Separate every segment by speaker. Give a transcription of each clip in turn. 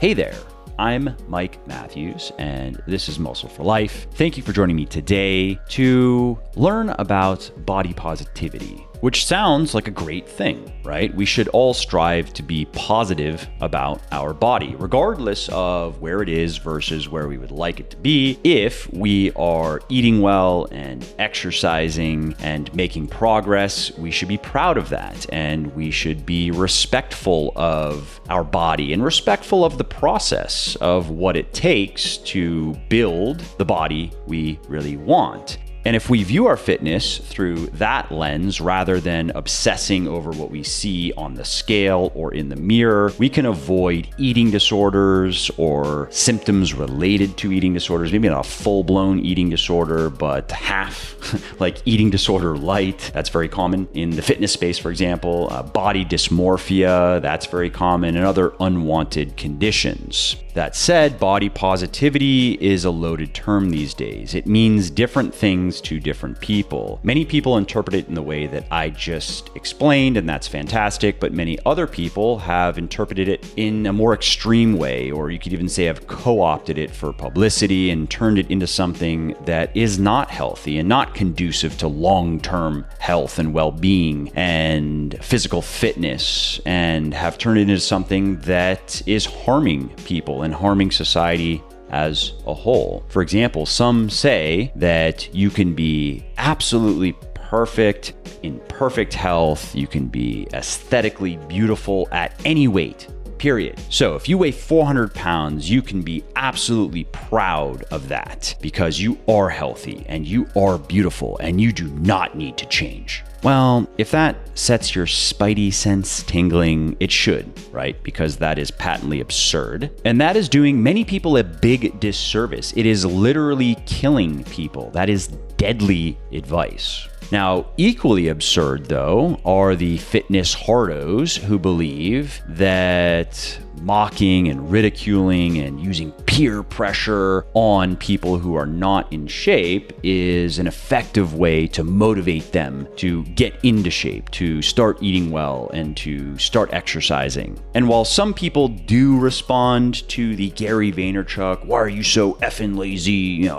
Speaker 1: Hey there, I'm Mike Matthews, and this is Muscle for Life. Thank you for joining me today to learn about body positivity, which sounds like a great thing, right? We should all strive to be positive about our body, regardless of where it is versus where we would like it to be. If we are eating well and exercising and making progress, we should be proud of that, and we should be respectful of our body and respectful of the process of what it takes to build the body we really want. And if we view our fitness through that lens rather than obsessing over what we see on the scale or in the mirror, we can avoid eating disorders or symptoms related to eating disorders. Maybe not a full-blown eating disorder, but half like eating disorder light. That's very common in the fitness space, for example. Body dysmorphia, that's very common, and other unwanted conditions. That said, body positivity is a loaded term these days. It means different things to different people. Many people interpret it in the way that I just explained, and that's fantastic, but many other people have interpreted it in a more extreme way, or you could even say have co-opted it for publicity and turned it into something that is not healthy and not conducive to long-term health and well-being and physical fitness, and have turned it into something that is harming people and harming society as a whole. For example, some say that you can be absolutely perfect, in perfect health, you can be aesthetically beautiful at any weight, period. So if you weigh 400 pounds, you can be absolutely proud of that because you are healthy and you are beautiful and you do not need to change. Well, if that sets your spidey sense tingling, it should, right? Because that is patently absurd. And that is doing many people a big disservice. It is literally killing people. That is deadly advice. Now, equally absurd, though, are the fitness hardos who believe that mocking and ridiculing and using peer pressure on people who are not in shape is an effective way to motivate them to get into shape, to start eating well, and to start exercising. And while some people do respond to the Gary Vaynerchuk, why are you so effing lazy,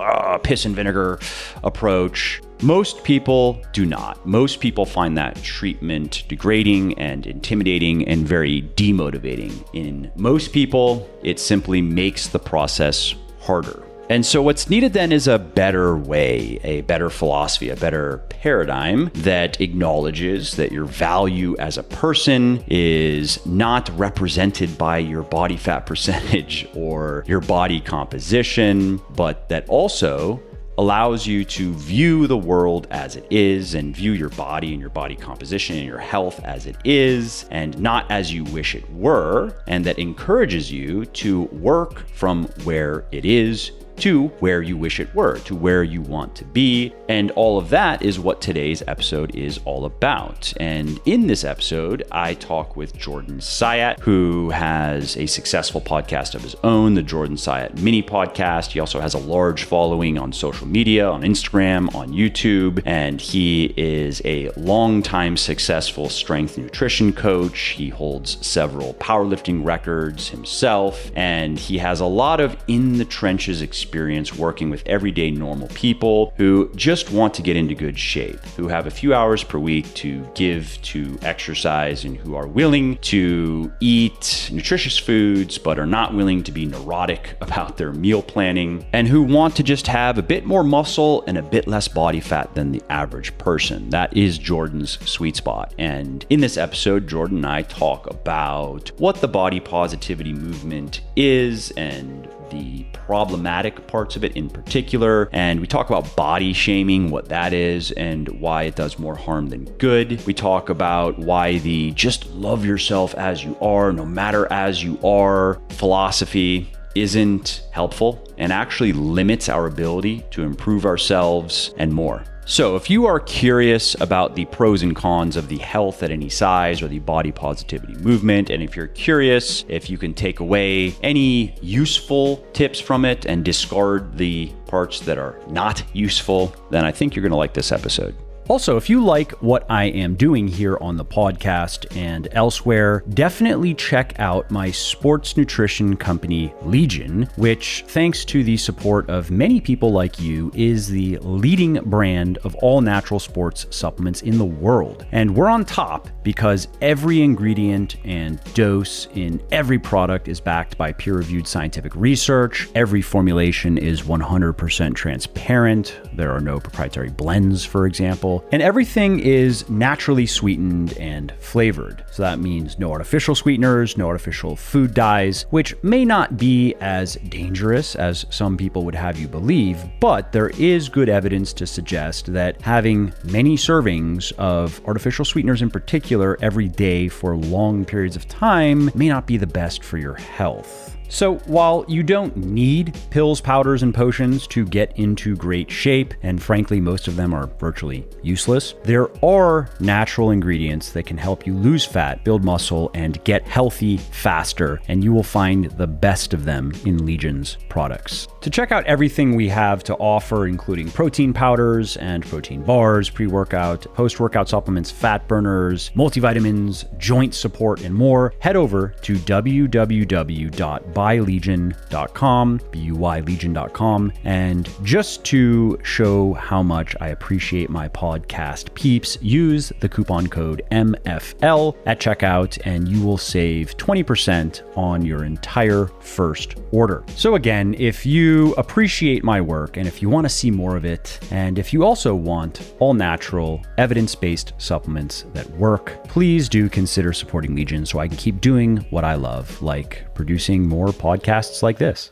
Speaker 1: piss and vinegar approach, most people do not. Most people find that treatment degrading and intimidating and very demotivating. In most people, it simply makes the process harder. And so what's needed then is a better way, a better philosophy, a better paradigm that acknowledges that your value as a person is not represented by your body fat percentage or your body composition, but that also allows you to view the world as it is and view your body and your body composition and your health as it is and not as you wish it were, and that encourages you to work from where it is to where you wish it were, to where you want to be. And all of that is what today's episode is all about. And in this episode, I talk with Jordan Syatt, who has a successful podcast of his own, the Jordan Syatt Mini Podcast. He also has a large following on social media, on Instagram, on YouTube, and he is a longtime successful strength nutrition coach. He holds several powerlifting records himself, and he has a lot of in the trenches experience working with everyday normal people who just want to get into good shape, who have a few hours per week to give to exercise, and who are willing to eat nutritious foods but are not willing to be neurotic about their meal planning, and who want to just have a bit more muscle and a bit less body fat than the average person. That is Jordan's sweet spot. And in this episode, Jordan and I talk about what the body positivity movement is and the problematic parts of it in particular. And we talk about body shaming, what that is, and why it does more harm than good. We talk about why the just love yourself as you are, no matter as you are philosophy isn't helpful and actually limits our ability to improve ourselves, and more. So if you are curious about the pros and cons of the health at any size or the body positivity movement, and if you're curious if you can take away any useful tips from it and discard the parts that are not useful, then I think you're going to like this episode. Also, if you like what I am doing here on the podcast and elsewhere, definitely check out my sports nutrition company, Legion, which, thanks to the support of many people like you, is the leading brand of all natural sports supplements in the world. And we're on top because every ingredient and dose in every product is backed by peer-reviewed scientific research. Every formulation is 100% transparent. There are no proprietary blends, for example. And everything is naturally sweetened and flavored. So that means no artificial sweeteners, no artificial food dyes, which may not be as dangerous as some people would have you believe, but there is good evidence to suggest that having many servings of artificial sweeteners in particular every day for long periods of time may not be the best for your health. So while you don't need pills, powders, and potions to get into great shape, and frankly, most of them are virtually useless, there are natural ingredients that can help you lose fat, build muscle, and get healthy faster, and you will find the best of them in Legion's products. To check out everything we have to offer, including protein powders and protein bars, pre-workout, post-workout supplements, fat burners, multivitamins, joint support, and more, head over to www.buylegion.com, BUYlegion.com. And just to show how much I appreciate my podcast peeps, use the coupon code MFL at checkout and you will save 20% on your entire first order. So again, if you appreciate my work and if you want to see more of it, and if you also want all natural, evidence-based supplements that work, please do consider supporting Legion so I can keep doing what I love, like producing more podcasts like this.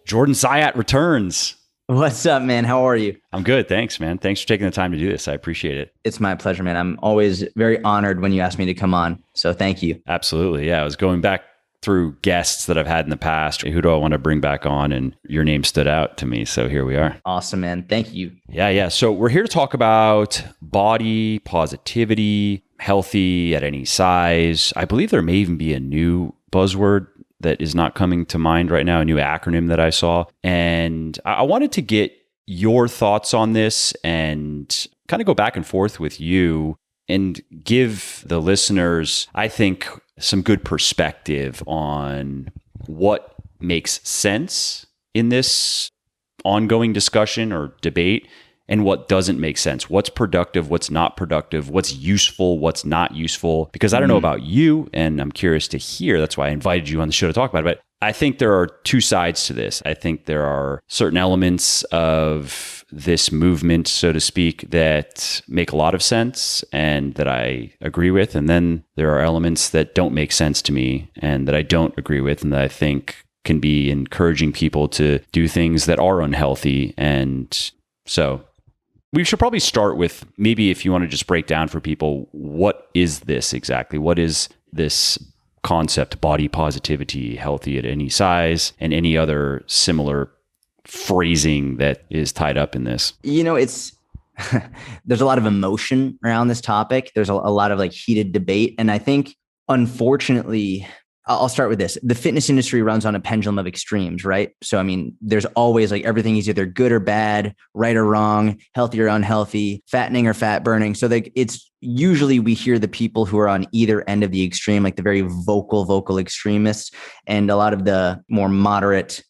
Speaker 1: Jordan Syatt returns.
Speaker 2: What's up, man? How are you?
Speaker 1: I'm good. Thanks, man. Thanks for taking the time to do this. I appreciate it.
Speaker 2: It's my pleasure, man. I'm always very honored when you ask me to come on. So thank you.
Speaker 1: Absolutely. Yeah. I was going back through guests that I've had in the past. Who do I want to bring back on? And your name stood out to me. So here we are.
Speaker 2: Awesome, man. Thank you.
Speaker 1: Yeah. So we're here to talk about body positivity, healthy at any size. I believe there may even be a new buzzword that is not coming to mind right now, a new acronym that I saw. And I wanted to get your thoughts on this and kind of go back and forth with you and give the listeners, I think, some good perspective on what makes sense in this ongoing discussion or debate and what doesn't make sense. What's productive, what's not productive, what's useful, what's not useful. Because I don't know about you, and I'm curious to hear, that's why I invited you on the show to talk about it, but I think there are two sides to this. I think there are certain elements of this movement, so to speak, that make a lot of sense and that I agree with. And then there are elements that don't make sense to me and that I don't agree with and that I think can be encouraging people to do things that are unhealthy. And so we should probably start with, maybe if you want to just break down for people, what is this exactly? What is this concept, body positivity, healthy at any size, and any other similar phrasing that is tied up in this?
Speaker 2: You know, it's there's a lot of emotion around this topic. There's a lot of like heated debate. And I think, unfortunately, I'll start with this. The fitness industry runs on a pendulum of extremes, right? So, I mean, there's always like everything is either good or bad, right or wrong, healthy or unhealthy, fattening or fat burning. So like it's usually we hear the people who are on either end of the extreme, like the very vocal extremists, and a lot of the more moderate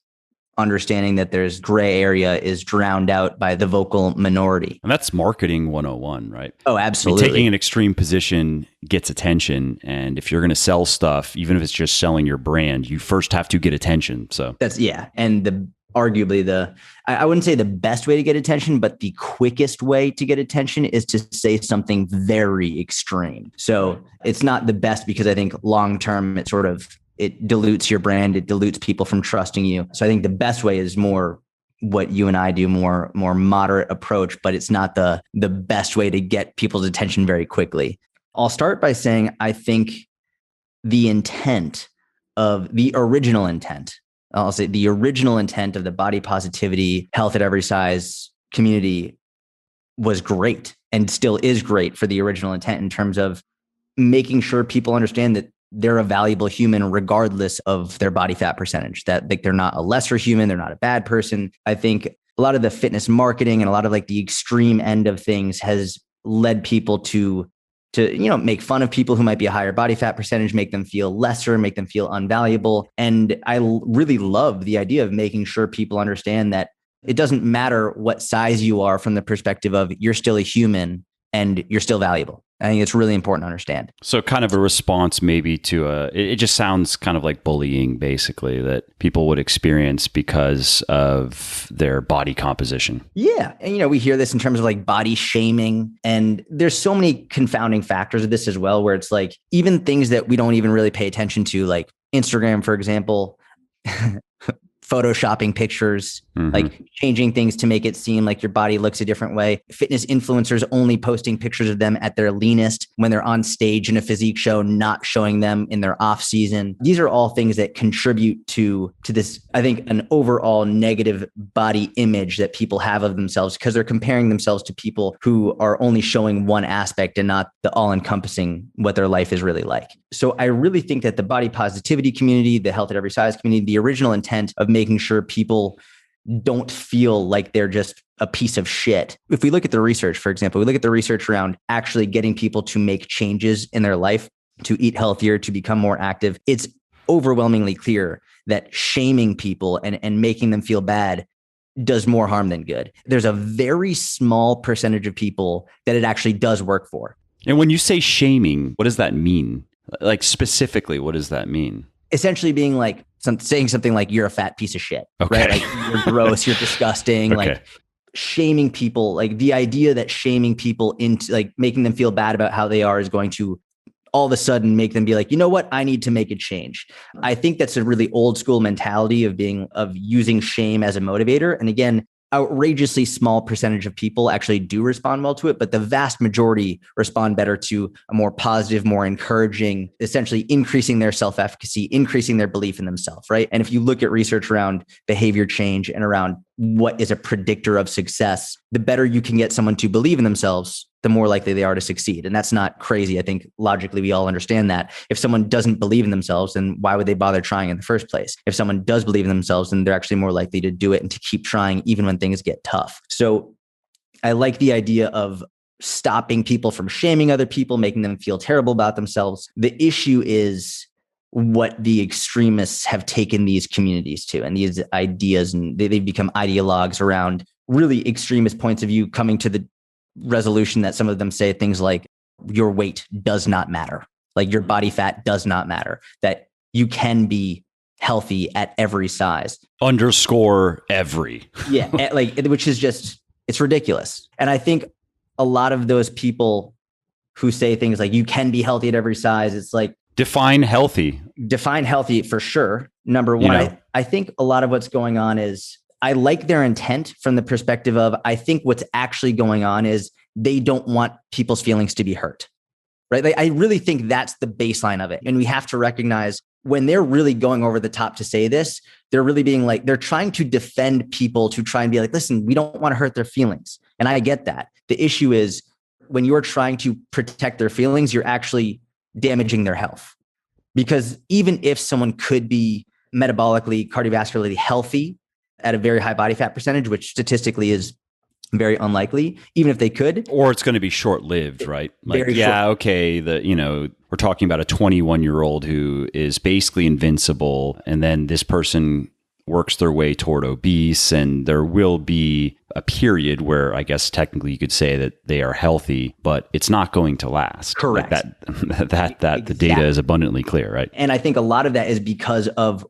Speaker 2: understanding that there's gray area is drowned out by the vocal minority.
Speaker 1: And that's marketing 101, right?
Speaker 2: Oh, absolutely.
Speaker 1: I mean, taking an extreme position gets attention. And if you're going to sell stuff, even if it's just selling your brand, you first have to get attention. So
Speaker 2: that's, yeah. And arguably I wouldn't say the best way to get attention, but the quickest way to get attention is to say something very extreme. So it's not the best because I think long-term it dilutes your brand. It dilutes people from trusting you. So I think the best way is more what you and I do, more moderate approach, but it's not the best way to get people's attention very quickly. I'll start by saying, I think the original intent of the body positivity, health at every size community was great and still is great for the original intent in terms of making sure people understand that they're a valuable human regardless of their body fat percentage, that like they're not a lesser human, they're not a bad person. I think a lot of the fitness marketing and a lot of like the extreme end of things has led people to make fun of people who might be a higher body fat percentage, make them feel lesser, make them feel unvaluable. And I really love the idea of making sure people understand that it doesn't matter what size you are from the perspective of you're still a human and you're still valuable. I think it's really important to understand.
Speaker 1: So kind of a response maybe to it just sounds kind of like bullying, basically, that people would experience because of their body composition.
Speaker 2: Yeah. And, we hear this in terms of like body shaming. And there's so many confounding factors of this as well, where it's like even things that we don't even really pay attention to, like Instagram, for example, photoshopping pictures, like changing things to make it seem like your body looks a different way. Fitness influencers only posting pictures of them at their leanest when they're on stage in a physique show, not showing them in their off season. These are all things that contribute to this, I think, an overall negative body image that people have of themselves because they're comparing themselves to people who are only showing one aspect and not the all-encompassing what their life is really like. So I really think that the body positivity community, the health at every size community, the original intent of making sure people don't feel like they're just a piece of shit. If we look at the research, for example, we look at the research around actually getting people to make changes in their life, to eat healthier, to become more active, it's overwhelmingly clear that shaming people and making them feel bad does more harm than good. There's a very small percentage of people that it actually does work for.
Speaker 1: And when you say shaming, what does that mean? Like specifically, what does that mean?
Speaker 2: Essentially being like saying something like you're a fat piece of shit,
Speaker 1: okay.
Speaker 2: Right? Like you're gross, you're disgusting, okay. Like shaming people, like the idea that shaming people into like making them feel bad about how they are is going to all of a sudden make them be like, you know what, I need to make a change. I think that's a really old school mentality of using shame as a motivator. And again, outrageously small percentage of people actually do respond well to it, but the vast majority respond better to a more positive, more encouraging, essentially increasing their self-efficacy, increasing their belief in themselves, right? And if you look at research around behavior change and around what is a predictor of success, the better you can get someone to believe in themselves, the more likely they are to succeed. And that's not crazy. I think logically we all understand that. If someone doesn't believe in themselves, then why would they bother trying in the first place? If someone does believe in themselves, then they're actually more likely to do it and to keep trying even when things get tough. So I like the idea of stopping people from shaming other people, making them feel terrible about themselves. The issue is what the extremists have taken these communities to and these ideas, and they've become ideologues around really extremist points of view, coming to the resolution that some of them say things like your weight does not matter, like your body fat does not matter, that you can be healthy at every size.
Speaker 1: Underscore every.
Speaker 2: Yeah, like, which is just, it's ridiculous. And I think a lot of those people who say things like you can be healthy at every size, it's like,
Speaker 1: Define healthy
Speaker 2: for sure. Number one, I think a lot of what's going on is I like their intent from the perspective of, I think what's actually going on is they don't want people's feelings to be hurt, right? Like, I really think that's the baseline of it. And we have to recognize when they're really going over the top to say this, they're really being like, they're trying to defend people to try and be like, listen, we don't want to hurt their feelings. And I get that. The issue is when you're trying to protect their feelings, you're actually damaging their health. Because even if someone could be metabolically, cardiovascularly healthy at a very high body fat percentage, which statistically is very unlikely, even if they could.
Speaker 1: Or it's going to be short-lived, right? Like, okay, we're talking about a 21-year-old who is basically invincible, and then this person works their way toward obese, and there will be a period where I guess technically you could say that they are healthy, but it's not going to last.
Speaker 2: Correct.
Speaker 1: Like exactly. The data is abundantly clear, right?
Speaker 2: And I think a lot of that is because of,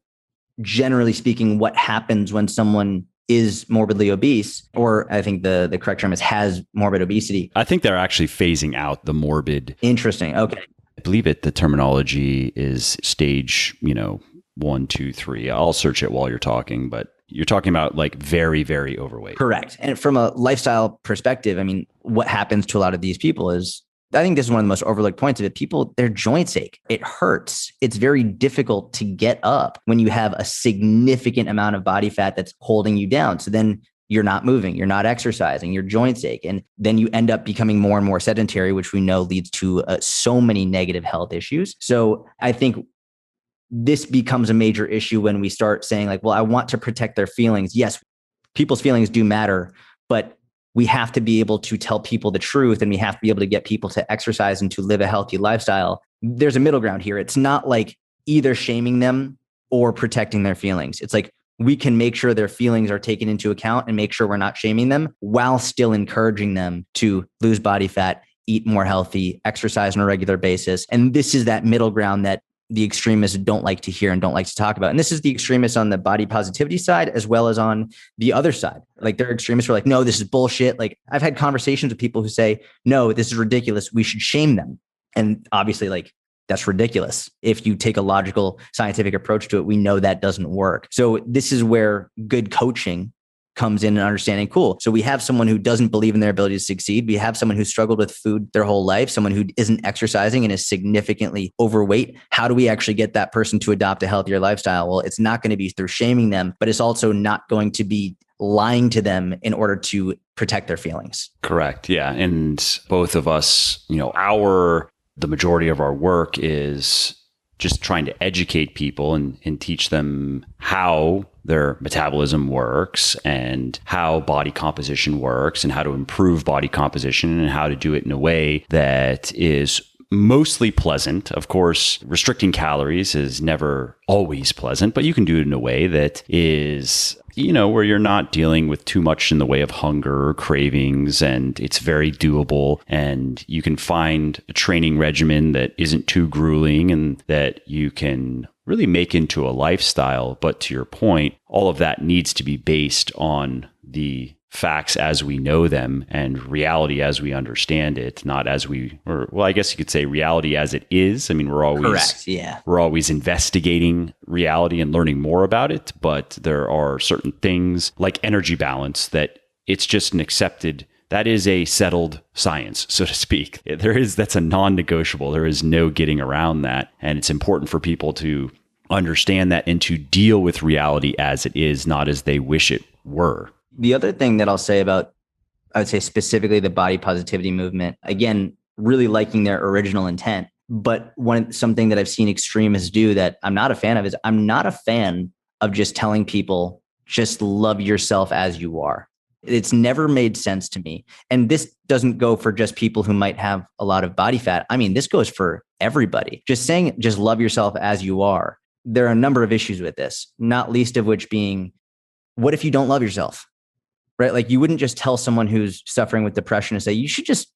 Speaker 2: generally speaking, what happens when someone is morbidly obese, or I think the correct term is has morbid obesity.
Speaker 1: I think they're actually phasing out the morbid.
Speaker 2: Interesting. Okay.
Speaker 1: I believe the terminology is stage, 1, 2, 3. I'll search it while you're talking, but you're talking about like very, very overweight.
Speaker 2: Correct. And from a lifestyle perspective, I mean, what happens to a lot of these people is, I think this is one of the most overlooked points of it. People, their joints ache. It hurts. It's very difficult to get up when you have a significant amount of body fat that's holding you down. So then you're not moving, you're not exercising, your joints ache. And then you end up becoming more and more sedentary, which we know leads to so many negative health issues. So I think this becomes a major issue when we start saying like, well, I want to protect their feelings. Yes, people's feelings do matter, but we have to be able to tell people the truth, and we have to be able to get people to exercise and to live a healthy lifestyle. There's a middle ground here. It's not like either shaming them or protecting their feelings. It's like we can make sure their feelings are taken into account and make sure we're not shaming them while still encouraging them to lose body fat, eat more healthy, exercise on a regular basis. And this is that middle ground that the extremists don't like to hear and don't like to talk about. And this is the extremists on the body positivity side, as well as on the other side. Like they're extremists who are like, no, this is bullshit. Like I've had conversations with people who say, no, this is ridiculous. We should shame them. And obviously like, that's ridiculous. If you take a logical scientific approach to it, we know that doesn't work. So this is where good coaching comes in and understanding, cool. So we have someone who doesn't believe in their ability to succeed. We have someone who struggled with food their whole life, someone who isn't exercising and is significantly overweight. How do we actually get that person to adopt a healthier lifestyle? Well, it's not going to be through shaming them, but it's also not going to be lying to them in order to protect their feelings.
Speaker 1: Correct. Yeah. And both of us, the majority of our work is just trying to educate people and teach them how their metabolism works and how body composition works and how to improve body composition and how to do it in a way that is mostly pleasant. Of course, restricting calories is never always pleasant, but you can do it in a way that is, where you're not dealing with too much in the way of hunger or cravings, and it's very doable. And you can find a training regimen that isn't too grueling and that you can really make into a lifestyle. But to your point, all of that needs to be based on the facts as we know them and reality as we understand it, not as I guess you could say reality as it is. I mean, we're always
Speaker 2: correct. Yeah.
Speaker 1: We're always investigating reality and learning more about it, but there are certain things like energy balance that it's just that is a settled science, so to speak. That's a non-negotiable. There is no getting around that. And it's important for people to understand that and to deal with reality as it is, not as they wish it were.
Speaker 2: The other thing that I'll say about, I would say specifically the body positivity movement, again, really liking their original intent. But something that I've seen extremists do that I'm not a fan of is I'm not a fan of just telling people, just love yourself as you are. It's never made sense to me. And this doesn't go for just people who might have a lot of body fat. I mean, this goes for everybody. Just saying, just love yourself as you are. There are a number of issues with this, not least of which being, what if you don't love yourself? Right? Like you wouldn't just tell someone who's suffering with depression and say, you should just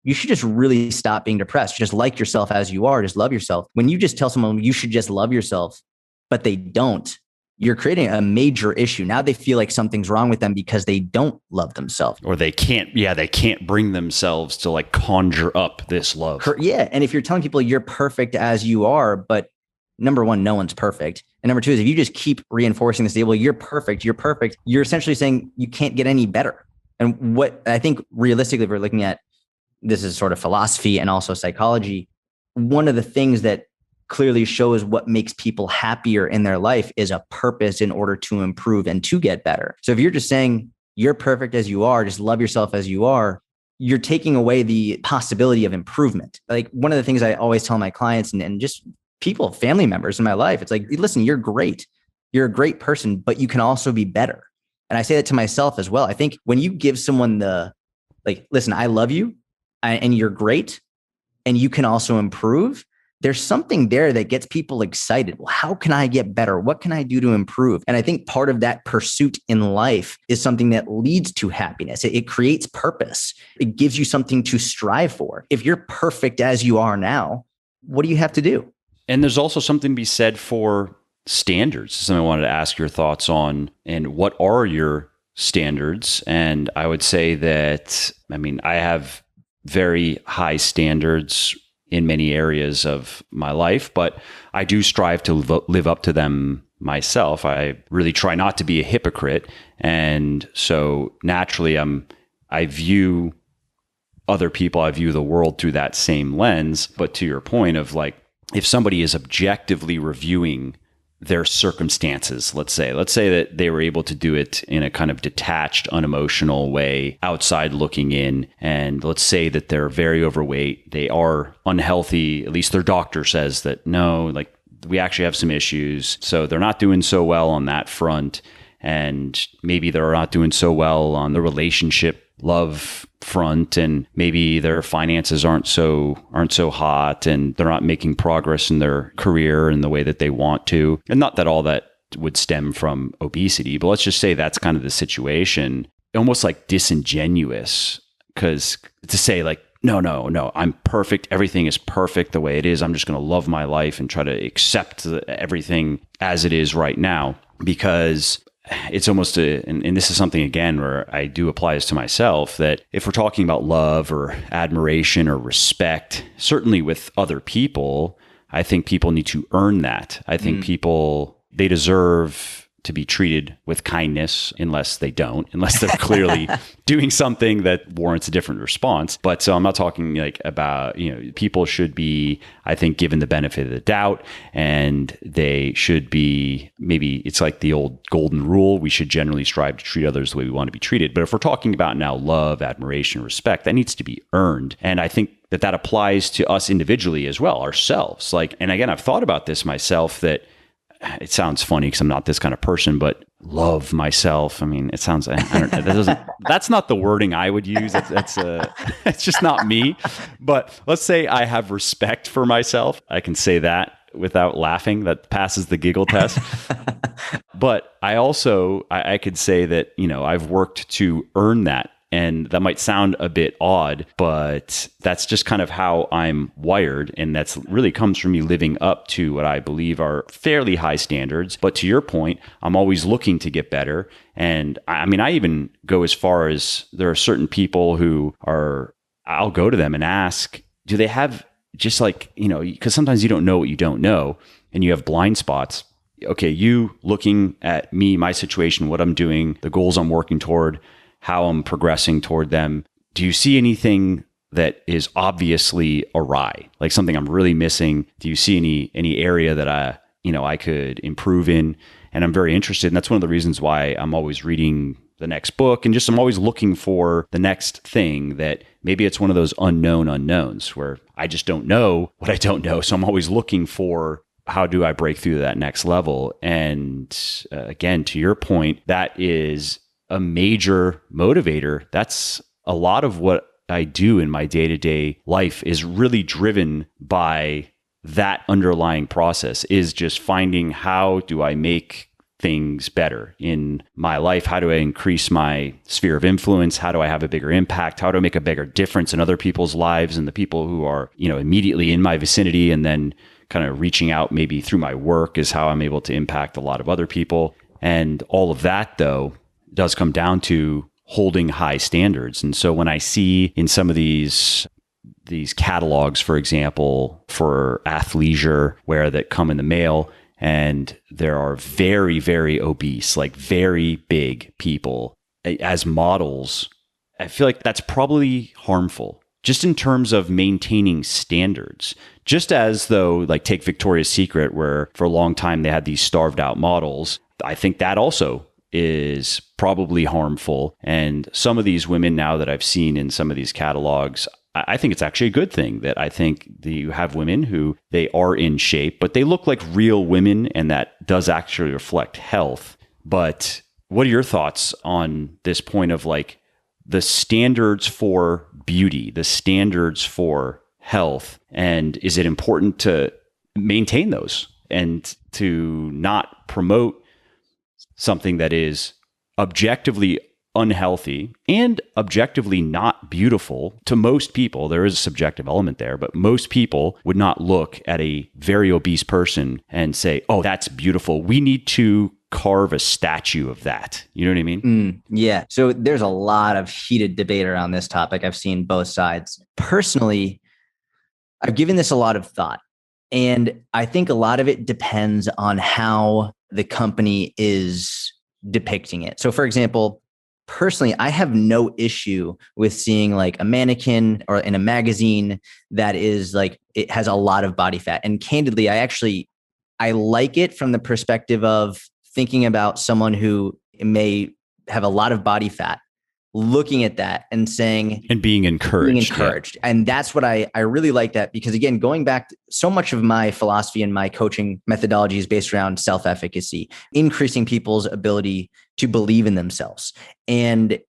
Speaker 2: really stop being depressed. Just like yourself as you are, just love yourself. When you just tell someone you should just love yourself, but they don't, you're creating a major issue. Now they feel like something's wrong with them because they don't love themselves.
Speaker 1: Or they can't bring themselves to like conjure up this love.
Speaker 2: Yeah. And if you're telling people you're perfect as you are, but number one, no one's perfect. And number two is if you just keep reinforcing this, well, you're perfect, you're essentially saying you can't get any better. And what I think realistically, if we're looking at this is sort of philosophy and also psychology, one of the things that clearly shows what makes people happier in their life is a purpose in order to improve and to get better. So if you're just saying you're perfect as you are, just love yourself as you are, you're taking away the possibility of improvement. Like one of the things I always tell my clients and just people, family members in my life, it's like, listen, you're great. You're a great person, but you can also be better. And I say that to myself as well. I think when you give someone listen, I love you and you're great and you can also improve, there's something there that gets people excited. Well, how can I get better? What can I do to improve? And I think part of that pursuit in life is something that leads to happiness. It creates purpose. It gives you something to strive for. If you're perfect as you are now, what do you have to do?
Speaker 1: And there's also something to be said for standards. Something I wanted to ask your thoughts on. And what are your standards? And I would say that, I have very high standards in many areas of my life, but I do strive to live up to them myself. I really try not to be a hypocrite. And so naturally, I view other people, I view the world through that same lens. But to your point of like, if somebody is objectively reviewing their circumstances, let's say that they were able to do it in a kind of detached, unemotional way, outside looking in, and let's say that they're very overweight, they are unhealthy, at least their doctor says that, no, like we actually have some issues, so they're not doing so well on that front, and maybe they're not doing so well on the relationship love front, and maybe their finances aren't so hot, and they're not making progress in their career in the way that they want to. And not that all that would stem from obesity, but let's just say that's kind of the situation. Almost like disingenuous, because to say like, no, I'm perfect. Everything is perfect the way it is. I'm just going to love my life and try to accept everything as it is right now, because it's almost and this is something again where I do apply this to myself, that if we're talking about love or admiration or respect, certainly with other people, I think people need to earn that. I think people, they deserve to be treated with kindness, unless they're clearly doing something that warrants a different response. But so I'm not talking like about, people should be, I think, given the benefit of the doubt, and they should be, maybe it's like the old golden rule, we should generally strive to treat others the way we want to be treated. But if we're talking about now love, admiration, respect, that needs to be earned. And I think that applies to us individually as well, ourselves. Like, and again, I've thought about this myself, that it sounds funny because I'm not this kind of person, but love myself. I mean, it sounds, I don't, that's not the wording I would use. It's just not me. But let's say I have respect for myself. I can say that without laughing. That passes the giggle test. But I could say that, I've worked to earn that. And that might sound a bit odd, but that's just kind of how I'm wired. And that's really comes from me living up to what I believe are fairly high standards. But to your point, I'm always looking to get better. And I mean, I even go as far as there are certain people who I'll go to them and ask, do they have just like, because sometimes you don't know what you don't know, and you have blind spots. Okay, you looking at me, my situation, what I'm doing, the goals I'm working toward, how I'm progressing toward them. Do you see anything that is obviously awry, like something I'm really missing? Do you see any area that I could improve in? And I'm very interested. And that's one of the reasons why I'm always reading the next book, and just I'm always looking for the next thing, that maybe it's one of those unknown unknowns where I just don't know what I don't know. So I'm always looking for, how do I break through that next level? And again, to your point, that is a major motivator. That's a lot of what I do in my day-to-day life is really driven by that underlying process, is just finding, how do I make things better in my life? How do I increase my sphere of influence? How do I have a bigger impact? How do I make a bigger difference in other people's lives and the people who are, immediately in my vicinity? And then kind of reaching out maybe through my work is how I'm able to impact a lot of other people. And all of that, though, does come down to holding high standards. And so when I see in some of these catalogs, for example, for athleisure wear that come in the mail, and there are very, very obese, like very big people as models, I feel like that's probably harmful, just in terms of maintaining standards. Just as though, like, take Victoria's Secret, where for a long time they had these starved out models. I think that also is probably harmful. And some of these women now that I've seen in some of these catalogs, I think it's actually a good thing that I think that you have women who they are in shape, but they look like real women, and that does actually reflect health. But what are your thoughts on this point of like the standards for beauty, the standards for health, and is it important to maintain those and to not promote something that is objectively unhealthy and objectively not beautiful to most people? There is a subjective element there, but most people would not look at a very obese person and say, oh, that's beautiful. We need to carve a statue of that. You know what I mean?
Speaker 2: Yeah. So there's a lot of heated debate around this topic. I've seen both sides. Personally, I've given this a lot of thought, and I think a lot of it depends on how the company is depicting it. So for example, personally, I have no issue with seeing like a mannequin or in a magazine that is like, it has a lot of body fat. And candidly, I like it from the perspective of thinking about someone who may have a lot of body fat, looking at that and saying,
Speaker 1: and being encouraged.
Speaker 2: Yeah. And that's what I really like that, because again, going back, so much of my philosophy and my coaching methodology is based around self-efficacy, increasing people's ability to believe in themselves. And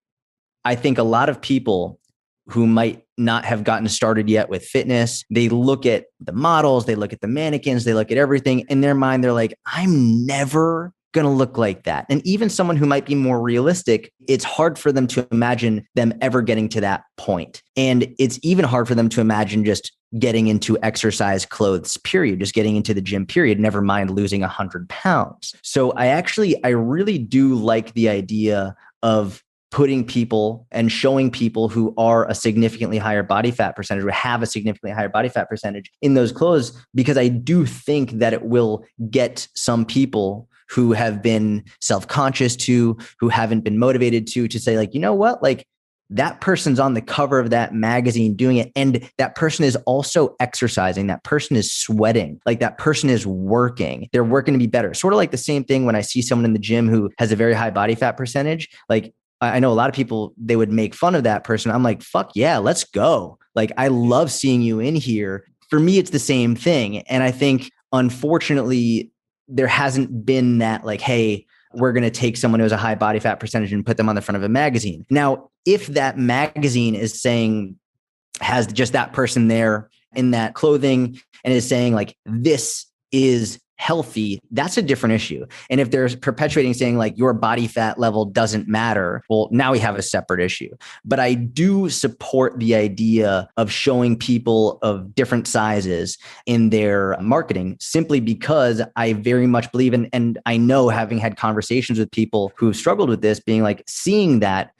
Speaker 2: I think a lot of people who might not have gotten started yet with fitness, they look at the models, they look at the mannequins, they look at everything. In their mind, they're like, I'm never going to look like that. And even someone who might be more realistic, it's hard for them to imagine them ever getting to that point. And it's even hard for them to imagine just getting into exercise clothes, period, just getting into the gym, period, never mind losing 100 pounds. So I really do like the idea of putting people and showing people who are a significantly higher body fat percentage, or have a significantly higher body fat percentage in those clothes, because I do think that it will get some people who have been self-conscious who haven't been motivated to say, like, you know what, like that person's on the cover of that magazine doing it. And that person is also exercising. That person is sweating. Like that person is working. They're working to be better. Sort of like the same thing when I see someone in the gym who has a very high body fat percentage. Like I know a lot of people, they would make fun of that person. I'm like, fuck yeah, let's go. Like, I love seeing you in here. For me, it's the same thing. And I think, unfortunately, there hasn't been that like, hey, we're going to take someone who has a high body fat percentage and put them on the front of a magazine. Now, if that magazine has just that person there in that clothing and is saying like, this is healthy, that's a different issue. And if they're perpetuating saying like your body fat level doesn't matter, well, now we have a separate issue. But I do support the idea of showing people of different sizes in their marketing, simply because I very much believe in, and I know, having had conversations with people who've struggled with this, being like, seeing that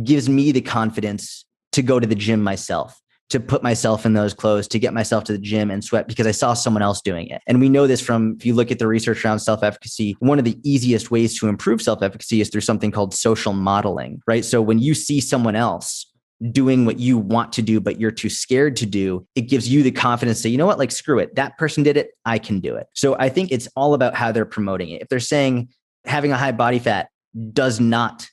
Speaker 2: gives me the confidence to go to the gym myself, to put myself in those clothes, to get myself to the gym and sweat, because I saw someone else doing it. And we know this from, if you look at the research around self-efficacy, one of the easiest ways to improve self-efficacy is through something called social modeling, right? So when you see someone else doing what you want to do, but you're too scared to do, it gives you the confidence to say, you know what, like, screw it. That person did it. I can do it. So I think it's all about how they're promoting it. If they're saying having a high body fat does not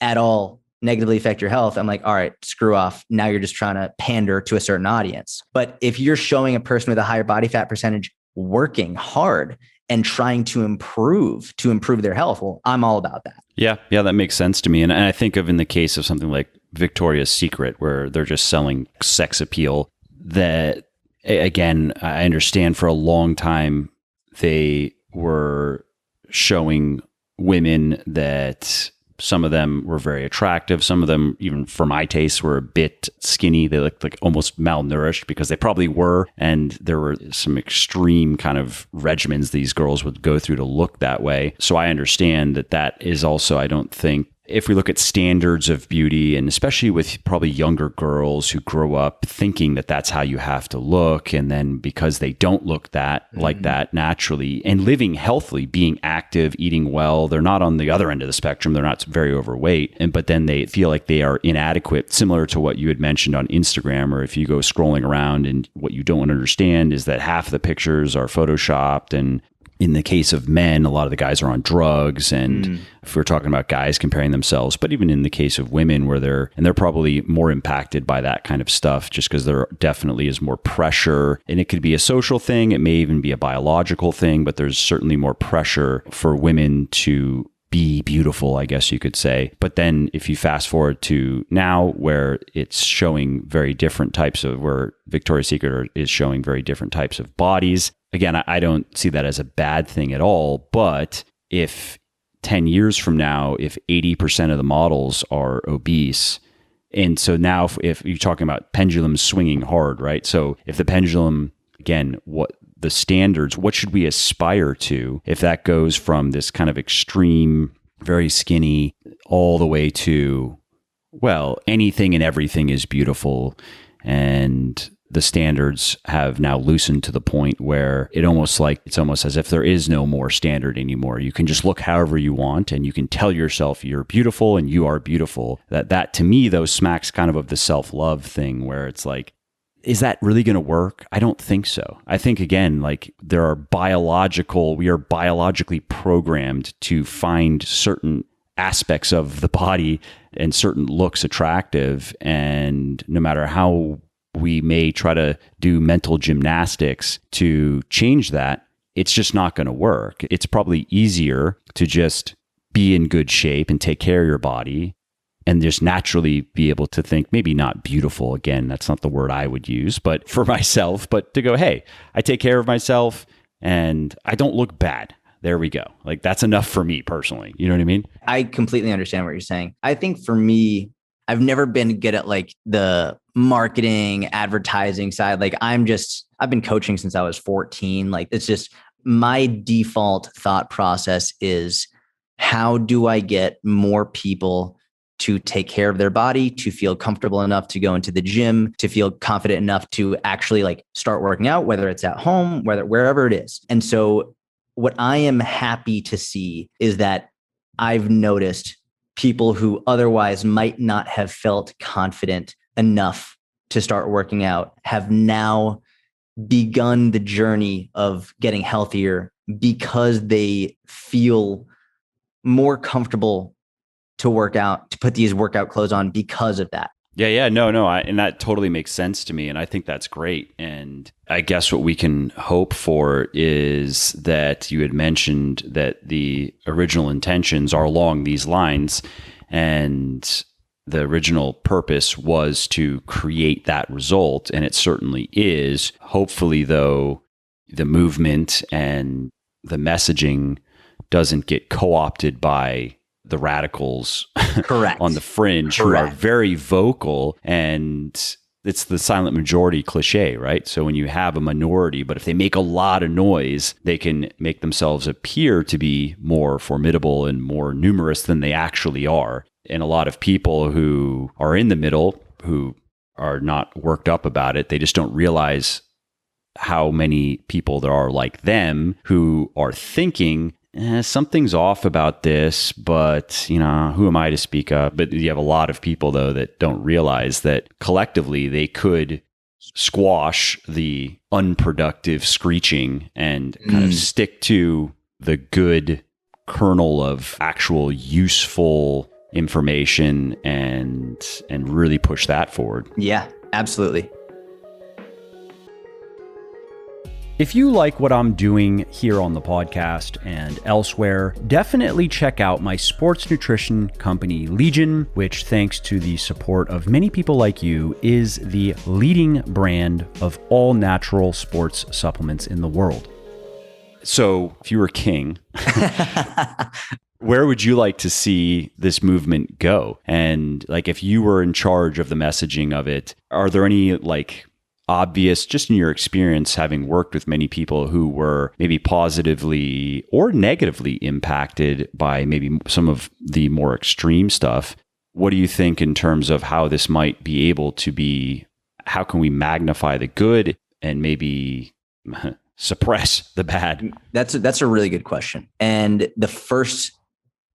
Speaker 2: at all negatively affect your health, I'm like, all right, screw off. Now you're just trying to pander to a certain audience. But if you're showing a person with a higher body fat percentage working hard and trying to improve their health, well, I'm all about that.
Speaker 1: Yeah, that makes sense to me. And I think of, in the case of something like Victoria's Secret, where they're just selling sex appeal, that, again, I understand for a long time they were showing women that some of them were very attractive. Some of them, even for my taste, were a bit skinny. They looked like almost malnourished, because they probably were. And there were some extreme kind of regimens these girls would go through to look that way. So I understand that is also, I don't think, if we look at standards of beauty, and especially with probably younger girls who grow up thinking that that's how you have to look, and then because they don't look like that naturally, and living healthily, being active, eating well, they're not on the other end of the spectrum. They're not very overweight, but then they feel like they are inadequate, similar to what you had mentioned on Instagram, or if you go scrolling around, and what you don't understand is that half of the pictures are photoshopped, and in the case of men, a lot of the guys are on drugs. And if we're talking about guys comparing themselves, but even in the case of women, where they're probably more impacted by that kind of stuff, just because there definitely is more pressure. And it could be a social thing. It may even be a biological thing, but there's certainly more pressure for women to be beautiful, I guess you could say. But then if you fast forward to now, where it's showing very different types of, where Victoria's Secret is showing very different types of bodies. Again, I don't see that as a bad thing at all. But if 10 years from now, if 80% of the models are obese, and so now if you're talking about pendulums swinging hard, right? So if the pendulum, again, what the standards, what should we aspire to, if that goes from this kind of extreme, very skinny, all the way to, well, anything and everything is beautiful, and the standards have now loosened to the point where it's almost as if there is no more standard anymore. You can just look however you want, and you can tell yourself you're beautiful and you are beautiful. That to me, though, smacks kind of the self-love thing, where it's like, is that really going to work? I don't think so. I think, again, like, we are biologically programmed to find certain aspects of the body and certain looks attractive. And no matter how we may try to do mental gymnastics to change that, it's just not going to work. It's probably easier to just be in good shape and take care of your body and just naturally be able to think, maybe not beautiful, again, that's not the word I would use, but for myself, but to go, hey, I take care of myself and I don't look bad. There we go. Like that's enough for me personally. You know what I mean?
Speaker 2: I completely understand what you're saying. I think for me, I've never been good at like the marketing, advertising side. Like I've been coaching since I was 14. Like it's just my default thought process is, how do I get more people to take care of their body, to feel comfortable enough to go into the gym, to feel confident enough to actually like start working out, whether it's at home, wherever it is. And so what I am happy to see is that I've noticed people who otherwise might not have felt confident enough to start working out have now begun the journey of getting healthier because they feel more comfortable to work out, to put these workout clothes on because of that.
Speaker 1: Yeah. No. And that totally makes sense to me. And I think that's great. And I guess what we can hope for is that you had mentioned that the original intentions are along these lines, and the original purpose was to create that result. And it certainly is. Hopefully, though, the movement and the messaging doesn't get co-opted by the radicals
Speaker 2: Correct.
Speaker 1: on the fringe
Speaker 2: Correct.
Speaker 1: who are very vocal, and it's the silent majority cliche, right? So when you have a minority, but if they make a lot of noise, they can make themselves appear to be more formidable and more numerous than they actually are. And a lot of people who are in the middle, who are not worked up about it, they just don't realize how many people there are like them who are thinking, something's off about this, but who am I to speak up? But you have a lot of people though that don't realize that collectively they could squash the unproductive screeching and kind of stick to the good kernel of actual useful information and really push that forward.
Speaker 2: Yeah, absolutely.
Speaker 1: If you like what I'm doing here on the podcast and elsewhere, definitely check out my sports nutrition company, Legion, which, thanks to the support of many people like you, is the leading brand of all natural sports supplements in the world. So if you were king, where would you like to see this movement go? And like, if you were in charge of the messaging of it, are there any like obvious, just in your experience, having worked with many people who were maybe positively or negatively impacted by maybe some of the more extreme stuff, what do you think in terms of how this might be able to be, how can we magnify the good and maybe suppress the bad?
Speaker 2: That's a really good question. And the first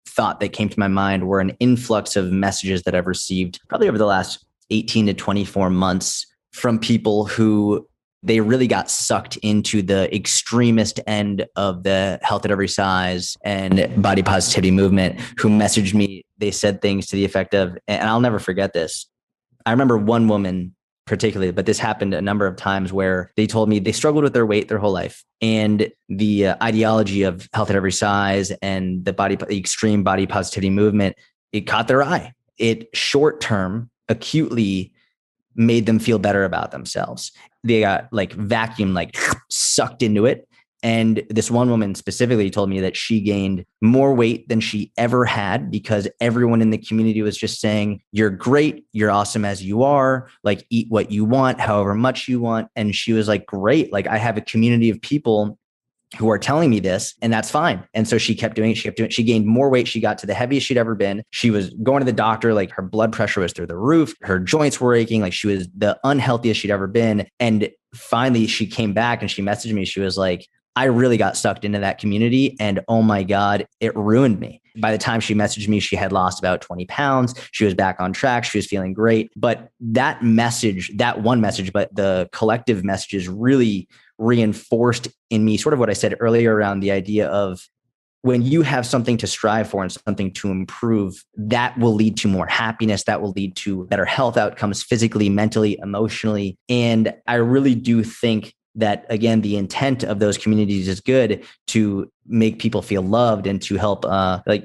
Speaker 2: thought that came to my mind were an influx of messages that I've received probably over the last 18 to 24 months from people who they really got sucked into the extremist end of the health at every size and body positivity movement, who messaged me. They said things to the effect of, and I'll never forget this. I remember one woman particularly, but this happened a number of times, where they told me they struggled with their weight their whole life, and the ideology of health at every size and the extreme body positivity movement, it caught their eye. It short term acutely made them feel better about themselves. They got sucked into it. And this one woman specifically told me that she gained more weight than she ever had because everyone in the community was just saying, you're great, you're awesome as you are, like eat what you want, however much you want. And she was like, great, like I have a community of people who are telling me this, and that's fine. And so she kept doing it. She gained more weight. She got to the heaviest she'd ever been. She was going to the doctor, like her blood pressure was through the roof. Her joints were aching. Like she was the unhealthiest she'd ever been. And finally she came back and she messaged me. She was like, I really got sucked into that community, and oh my God, it ruined me. By the time she messaged me, she had lost about 20 pounds. She was back on track. She was feeling great. But that message, that one message, but the collective messages really reinforced in me sort of what I said earlier around the idea of when you have something to strive for and something to improve, that will lead to more happiness. That will lead to better health outcomes physically, mentally, emotionally. And I really do think that, again, the intent of those communities is good to make people feel loved and to help,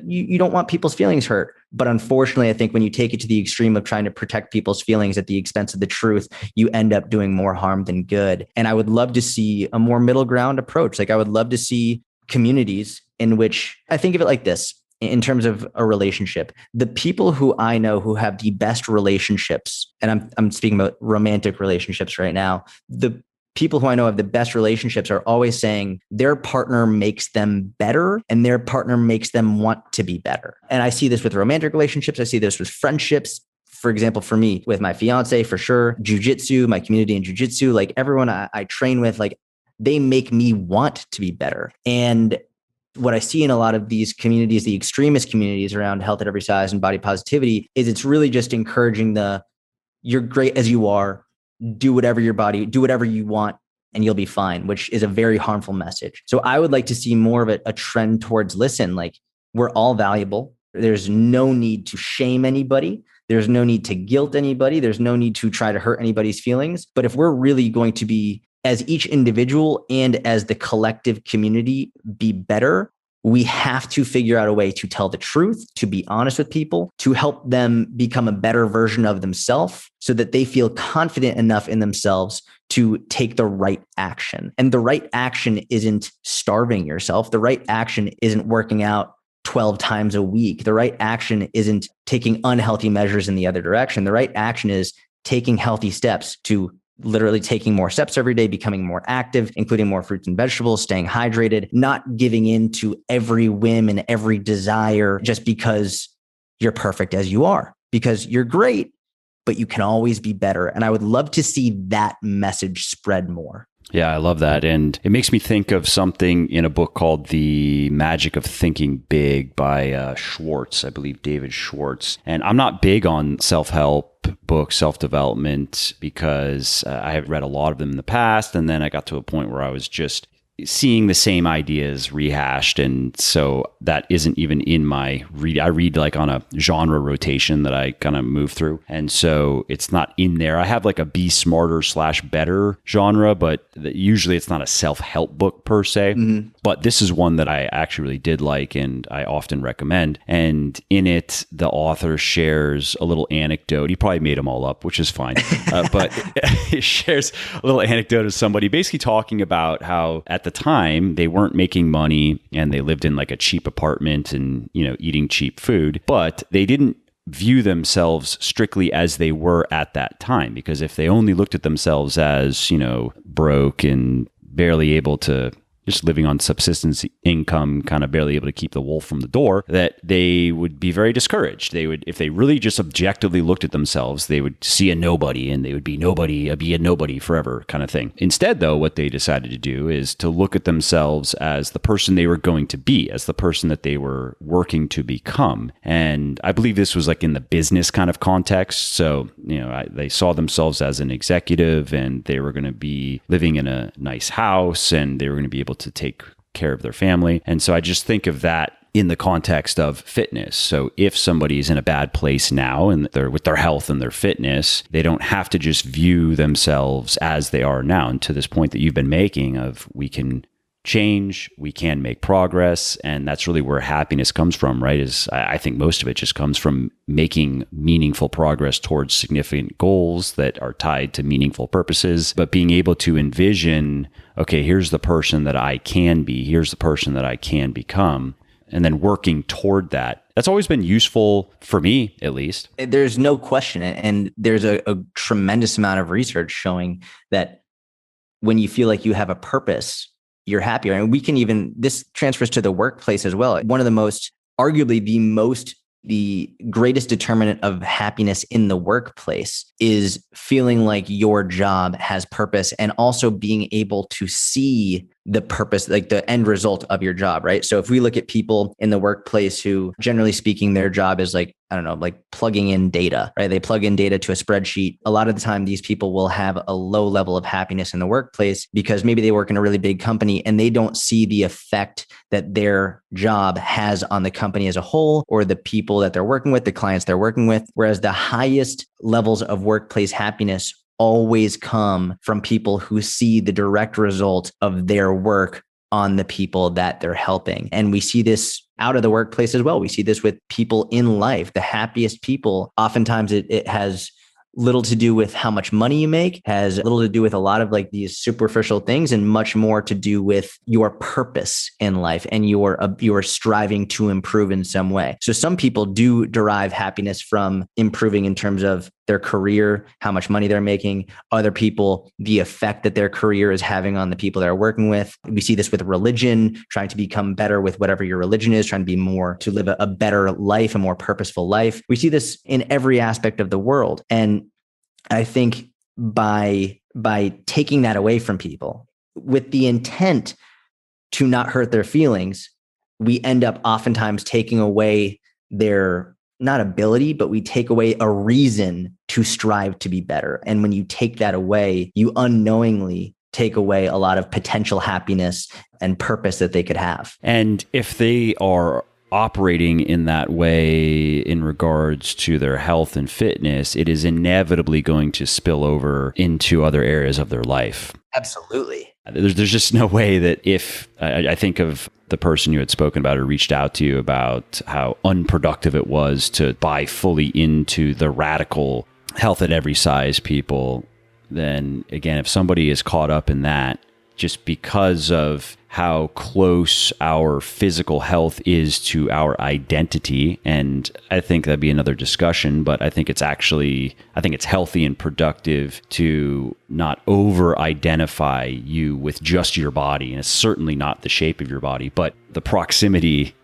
Speaker 2: you don't want people's feelings hurt. But unfortunately, I think when you take it to the extreme of trying to protect people's feelings at the expense of the truth, you end up doing more harm than good. And I would love to see a more middle ground approach. Like I would love to see communities in which, I think of it like this, in terms of a relationship, the people who I know who have the best relationships, and I'm speaking about romantic relationships right now, the people who I know have the best relationships are always saying their partner makes them better and their partner makes them want to be better. And I see this with romantic relationships. I see this with friendships. For example, for me, with my fiance, for sure, jujitsu, my community in jujitsu, like everyone I train with, like they make me want to be better. And what I see in a lot of these communities, the extremist communities around health at every size and body positivity, is it's really just encouraging you're great as you are, do whatever you want, and you'll be fine, which is a very harmful message. So I would like to see more of a trend towards, listen, like we're all valuable. There's no need to shame anybody. There's no need to guilt anybody. There's no need to try to hurt anybody's feelings. But if we're really going to be, as each individual and as the collective community, be better, we have to figure out a way to tell the truth, to be honest with people, to help them become a better version of themselves so that they feel confident enough in themselves to take the right action. And the right action isn't starving yourself. The right action isn't working out 12 times a week. The right action isn't taking unhealthy measures in the other direction. The right action is taking healthy steps to literally taking more steps every day, becoming more active, including more fruits and vegetables, staying hydrated, not giving in to every whim and every desire just because you're perfect as you are, because you're great, but you can always be better. And I would love to see that message spread more.
Speaker 1: Yeah, I love that. And it makes me think of something in a book called The Magic of Thinking Big by Schwartz, I believe David Schwartz. And I'm not big on self-help books, self-development, because I have read a lot of them in the past. And then I got to a point where I was just seeing the same ideas rehashed. And so that isn't even in my read. I read like on a genre rotation that I kind of move through. And so it's not in there. I have like a be smarter / better genre, but usually it's not a self-help book per se. Mm-hmm. But this is one that I actually really did like and I often recommend. And in it, the author shares a little anecdote. He probably made them all up, which is fine. But he shares a little anecdote of somebody basically talking about how at the time they weren't making money and they lived in like a cheap apartment and, eating cheap food, but they didn't view themselves strictly as they were at that time. Because if they only looked at themselves as, broke and barely able to, just living on subsistence income, kind of barely able to keep the wolf from the door, that they would be very discouraged. They would, if they really just objectively looked at themselves, they would see a nobody and they would be a nobody forever kind of thing. Instead, though, what they decided to do is to look at themselves as the person they were going to be, as the person that they were working to become. And I believe this was like in the business kind of context. So, they saw themselves as an executive and they were going to be living in a nice house and they were going to be able to take care of their family. And so I just think of that in the context of fitness. So if somebody's in a bad place now and they're with their health and their fitness, they don't have to just view themselves as they are now. And to this point that you've been making of we can change, we can make progress. And that's really where happiness comes from, right? Is I think most of it just comes from making meaningful progress towards significant goals that are tied to meaningful purposes, but being able to envision, okay, here's the person that I can be, here's the person that I can become, and then working toward that. That's always been useful for me, at least.
Speaker 2: There's no question. And there's a tremendous amount of research showing that when you feel like you have a purpose, you're happier. And this transfers to the workplace as well. One of arguably the greatest determinant of happiness in the workplace is feeling like your job has purpose and also being able to see the purpose, like the end result of your job, right? So if we look at people in the workplace who, generally speaking, their job is like plugging in data, right? They plug in data to a spreadsheet. A lot of the time, these people will have a low level of happiness in the workplace because maybe they work in a really big company and they don't see the effect that their job has on the company as a whole or the people that they're working with, the clients they're working with. Whereas the highest levels of workplace happiness always come from people who see the direct result of their work on the people that they're helping. And we see this out of the workplace as well. We see this with people in life. The happiest people, oftentimes it has little to do with how much money you make, has little to do with a lot of like these superficial things, and much more to do with your purpose in life and your striving to improve in some way. So some people do derive happiness from improving in terms of their career, how much money they're making. Other people, the effect that their career is having on the people they're working with. We see this with religion, trying to become better with whatever your religion is, trying to be more, to live a better life, a more purposeful life. We see this in every aspect of the world. And I think by taking that away from people with the intent to not hurt their feelings, we end up oftentimes taking away their not ability, but we take away a reason to strive to be better. And when you take that away, you unknowingly take away a lot of potential happiness and purpose that they could have.
Speaker 1: And if they are operating in that way in regards to their health and fitness, it is inevitably going to spill over into other areas of their life.
Speaker 2: Absolutely.
Speaker 1: There's just no way that if I think of the person you had spoken about or reached out to you about how unproductive it was to buy fully into the radical health at every size people, then again, if somebody is caught up in that, just because of how close our physical health is to our identity. And I think that'd be another discussion, but I think it's healthy and productive to not over-identify you with just your body. And it's certainly not the shape of your body, but the proximity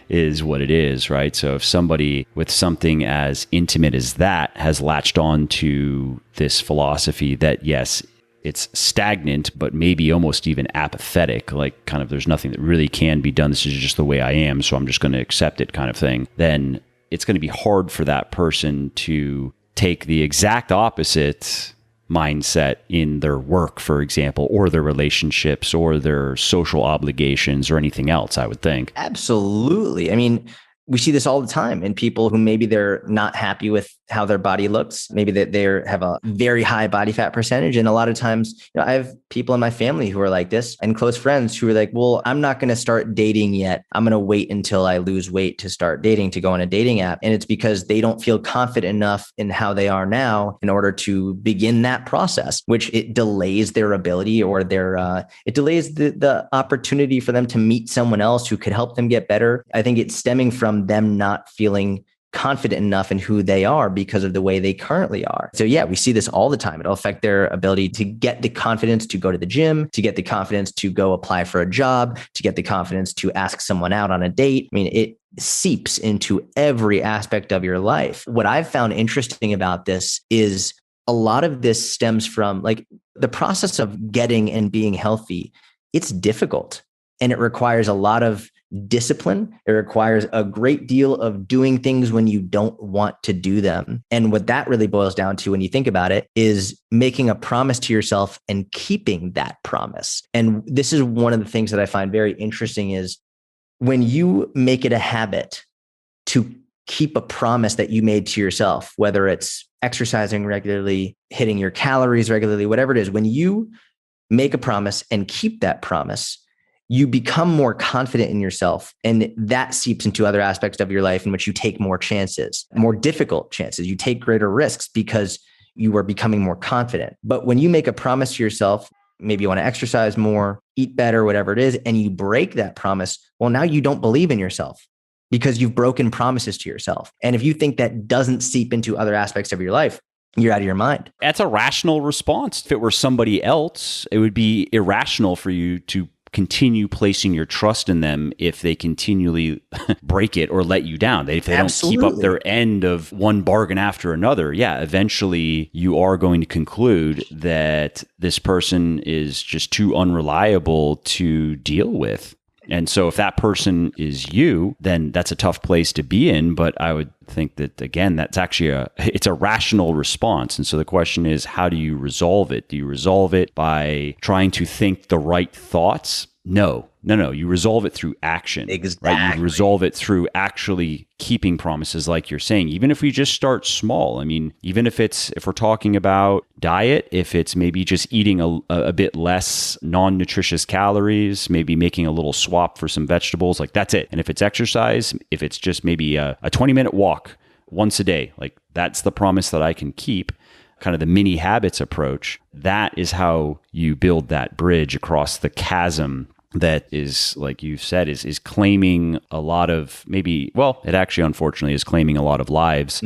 Speaker 1: is what it is, right? So if somebody with something as intimate as that has latched on to this philosophy that, yes, it's stagnant, but maybe almost even apathetic, like kind of there's nothing that really can be done. This is just the way I am, so I'm just going to accept it kind of thing. Then it's going to be hard for that person to take the exact opposite mindset in their work, for example, or their relationships or their social obligations or anything else, I would think.
Speaker 2: Absolutely. I mean, we see this all the time in people who maybe they're not happy with how their body looks. Maybe that they have a very high body fat percentage. And a lot of times, I have people in my family who are like this, and close friends who are like, well, I'm not going to start dating yet. I'm going to wait until I lose weight to start dating, to go on a dating app. And it's because they don't feel confident enough in how they are now in order to begin that process, which it delays their ability, or it delays the opportunity for them to meet someone else who could help them get better. I think it's stemming from them not feeling confident enough in who they are because of the way they currently are. So yeah, we see this all the time. It'll affect their ability to get the confidence to go to the gym, to get the confidence to go apply for a job, to get the confidence to ask someone out on a date. I mean, it seeps into every aspect of your life. What I've found interesting about this is a lot of this stems from like the process of getting and being healthy. It's difficult, and it requires a lot of discipline. It requires a great deal of doing things when you don't want to do them. And what that really boils down to, when you think about it, is making a promise to yourself and keeping that promise. And this is one of the things that I find very interesting is when you make it a habit to keep a promise that you made to yourself, whether it's exercising regularly, hitting your calories regularly, whatever it is, when you make a promise and keep that promise, you become more confident in yourself. And that seeps into other aspects of your life in which you take more chances, more difficult chances. You take greater risks because you are becoming more confident. But when you make a promise to yourself, maybe you want to exercise more, eat better, whatever it is, and you break that promise, well, now you don't believe in yourself because you've broken promises to yourself. And if you think that doesn't seep into other aspects of your life, you're out of your mind.
Speaker 1: That's a rational response. If it were somebody else, it would be irrational for you to continue placing your trust in them if they continually break it or let you down. If they
Speaker 2: Absolutely.
Speaker 1: Don't keep up their end of one bargain after another, yeah, eventually you are going to conclude that this person is just too unreliable to deal with. And so if that person is you, then that's a tough place to be in. But I would think that, again, that's actually it's a rational response. And so the question is, how do you resolve it? Do you resolve it by trying to think the right thoughts No. You resolve it through action,
Speaker 2: Exactly.
Speaker 1: right? You resolve it through actually keeping promises, like you're saying. Even if we just start small, I mean, even if we're talking about diet, if it's maybe just eating a bit less non-nutritious calories, maybe making a little swap for some vegetables, like that's it. And if it's exercise, if it's just maybe a 20-minute walk once a day, like that's the promise that I can keep. Kind of the mini habits approach, that is how you build that bridge across the chasm that is, like you said, is claiming a lot of it actually unfortunately is claiming a lot of lives,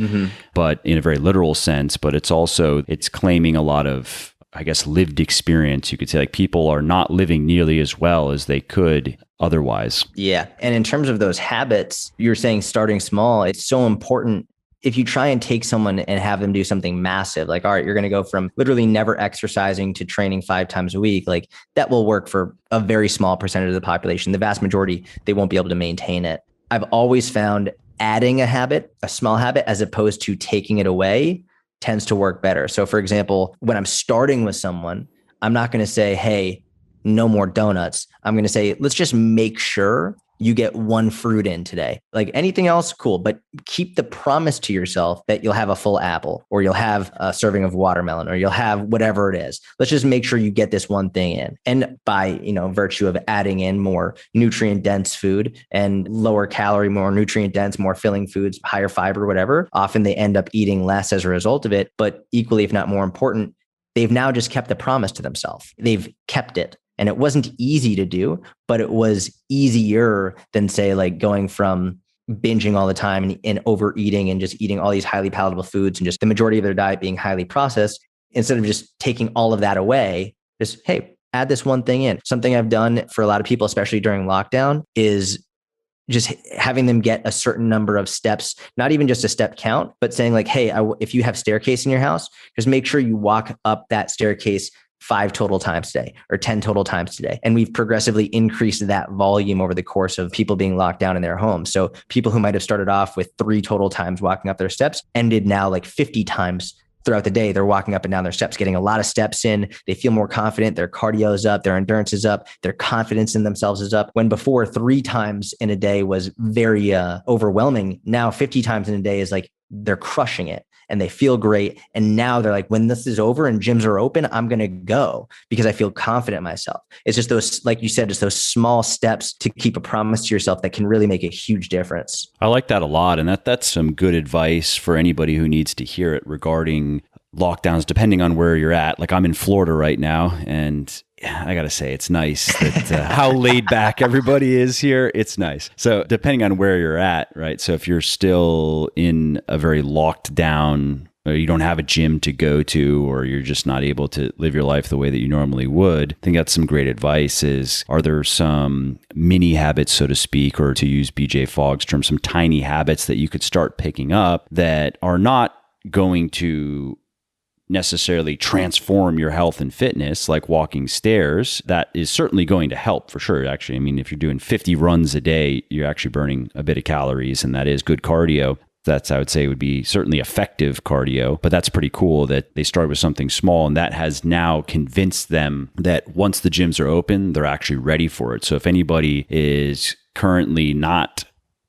Speaker 1: but in a very literal sense, but it's claiming a lot of, I guess, lived experience. You could say, like, people are not living nearly as well as they could otherwise.
Speaker 2: Yeah. And in terms of those habits, you're saying starting small, it's so important. If you try and take someone and have them do something massive, like, all right, you're going to go from literally never exercising to training 5 times a week, like that will work for a very small percentage of the population. The vast majority, they won't be able to maintain it. I've always found adding a habit, a small habit, as opposed to taking it away, tends to work better. So for example, when I'm starting with someone, I'm not going to say, hey, no more donuts. I'm going to say, let's just make sure you get 1 fruit in today. Like anything else, cool, but keep the promise to yourself that you'll have a full apple, or you'll have a serving of watermelon, or you'll have whatever it is. Let's just make sure you get this one thing in. And by, virtue of adding in more nutrient dense food and lower calorie, more nutrient dense, more filling foods, higher fiber, whatever, often they end up eating less as a result of it. But equally, if not more important, they've now just kept the promise to themselves. They've kept it. And it wasn't easy to do, but it was easier than, say, like going from binging all the time and overeating and just eating all these highly palatable foods and just the majority of their diet being highly processed. Instead of just taking all of that away, just, hey, add this one thing in. Something I've done for a lot of people, especially during lockdown, is just having them get a certain number of steps, not even just a step count, but saying like, hey, if you have staircase in your house, just make sure you walk up that staircase 5 total times today or 10 total times today. And we've progressively increased that volume over the course of people being locked down in their homes. So people who might have started off with 3 total times walking up their steps ended now like 50 times throughout the day. They're walking up and down their steps, getting a lot of steps in. They feel more confident. Their cardio is up. Their endurance is up. Their confidence in themselves is up. When before 3 times in a day was very overwhelming, now 50 times in a day is like they're crushing it. And they feel great. And now they're like, when this is over and gyms are open, I'm going to go because I feel confident in myself. It's just those, like you said, just those small steps to keep a promise to yourself that can really make a huge difference.
Speaker 1: I like that a lot. And that's some good advice for anybody who needs to hear it regarding lockdowns, depending on where you're at. Like I'm in Florida right now, and I got to say, it's nice that how laid back everybody is here. It's nice. So depending on where you're at, right? So if you're still in a very locked down, or you don't have a gym to go to, or you're just not able to live your life the way that you normally would, I think that's some great advice. Are there some mini habits, so to speak, or to use BJ Fogg's term, some tiny habits that you could start picking up that are not going to necessarily transform your health and fitness, like walking stairs? That is certainly going to help for sure. Actually, I mean, if you're doing 50 runs a day, you're actually burning a bit of calories, and that is good cardio. That's, I would say, would be certainly effective cardio. But that's pretty cool that they started with something small, and that has now convinced them that once the gyms are open, they're actually ready for it. So if anybody is currently not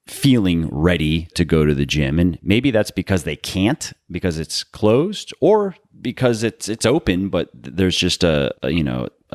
Speaker 1: feeling ready to go to the gym, and maybe that's because they can't, because it's closed, or because it's open, but there's just a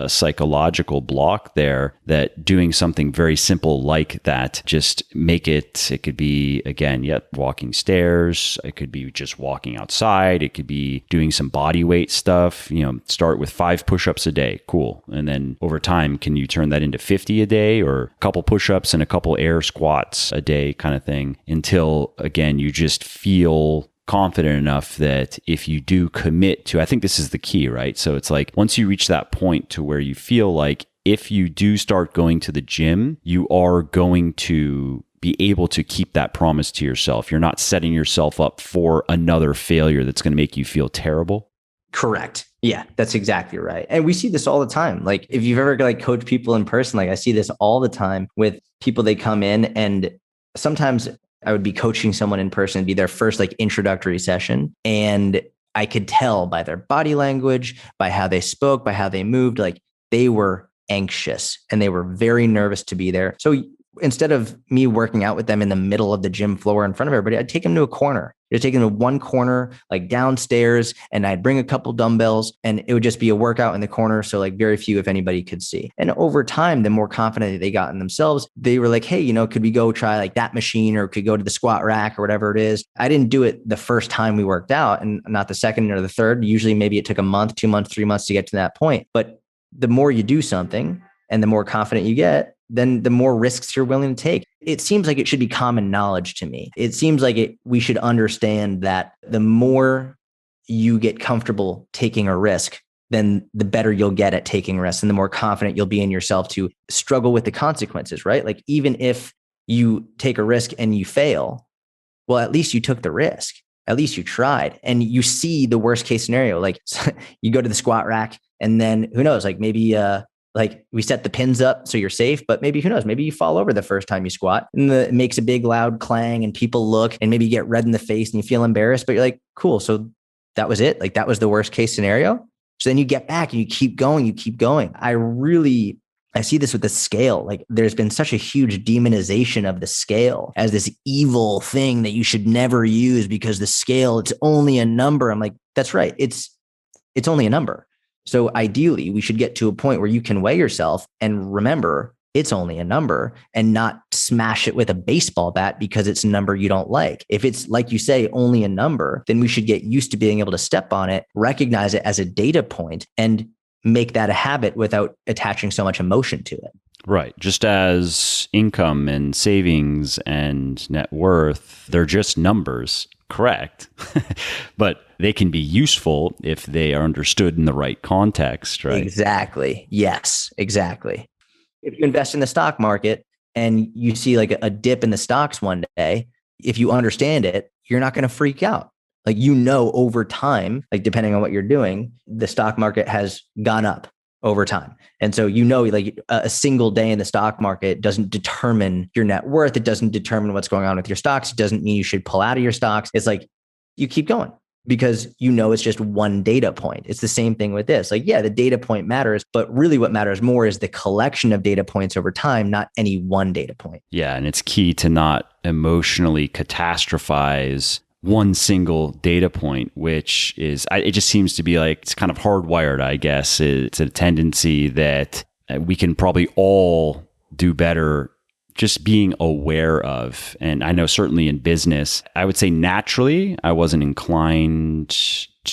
Speaker 1: psychological block there, that doing something very simple like that, just make it could be, again, walking stairs. It could be just walking outside. It could be doing some body weight stuff, start with 5 push-ups a day. Cool. And then over time, can you turn that into 50 a day, or a couple push-ups and a couple air squats a day kind of thing, until, again, you just feel confident enough that if you do commit to, I think this is the key, right? So it's like, once you reach that point to where you feel like if you do start going to the gym, you are going to be able to keep that promise to yourself. You're not setting yourself up for another failure that's going to make you feel terrible.
Speaker 2: Correct. Yeah, that's exactly right. And we see this all the time. Like if you've ever coached people in person, like I see this all the time with people. They come in, and sometimes I would be coaching someone in person, it'd be their first introductory session. And I could tell by their body language, by how they spoke, by how they moved, like they were anxious and they were very nervous to be there. So instead of me working out with them in the middle of the gym floor in front of everybody, I'd take them to a corner. I'd take them to one corner, like downstairs, and I'd bring a couple dumbbells and it would just be a workout in the corner. So like very few, if anybody, could see. And over time, the more confident they got in themselves, they were like, hey, could we go try like that machine, or could go to the squat rack or whatever it is. I didn't do it the first time we worked out, and not the second or the third. Usually maybe it took a month, 2 months, 3 months to get to that point. But the more you do something and the more confident you get, then the more risks you're willing to take. It seems like it should be common knowledge to me. It seems like we should understand that the more you get comfortable taking a risk, then the better you'll get at taking risks and the more confident you'll be in yourself to struggle with the consequences, right? Like even if you take a risk and you fail, well, at least you took the risk. At least you tried and you see the worst case scenario. Like you go to the squat rack and then who knows, like maybe, like we set the pins up so you're safe, but maybe who knows, maybe you fall over the first time you squat and it makes a big loud clang and people look and maybe you get red in the face and you feel embarrassed, but you're like, cool. So that was it. Like that was the worst case scenario. So then you get back and you keep going, I see this with the scale. Like there's been such a huge demonization of the scale as this evil thing that you should never use because the scale, it's only a number. I'm like, that's right. It's only a number. So ideally, we should get to a point where you can weigh yourself and remember it's only a number and not smash it with a baseball bat because it's a number you don't like. If it's, like you say, only a number, then we should get used to being able to step on it, recognize it as a data point, and make that a habit without attaching so much emotion to it.
Speaker 1: Right. Just as income and savings and net worth, they're just numbers. Correct. But they can be useful if they are understood in the right context, right?
Speaker 2: Exactly. Yes, exactly. If you invest in the stock market and you see like a dip in the stocks one day, if you understand it, you're not going to freak out. Like, over time, like depending on what you're doing, the stock market has gone up over time. And so, like a single day in the stock market doesn't determine your net worth. It doesn't determine what's going on with your stocks. It doesn't mean you should pull out of your stocks. It's like, you keep going because it's just one data point. It's the same thing with this. Like, yeah, the data point matters, but really what matters more is the collection of data points over time, not any one data point.
Speaker 1: Yeah. And it's key to not emotionally catastrophize one single data point, which is, it just seems to be like, it's kind of hardwired, I guess. It's a tendency that we can probably all do better just being aware of. And I know certainly in business, I would say naturally, I wasn't inclined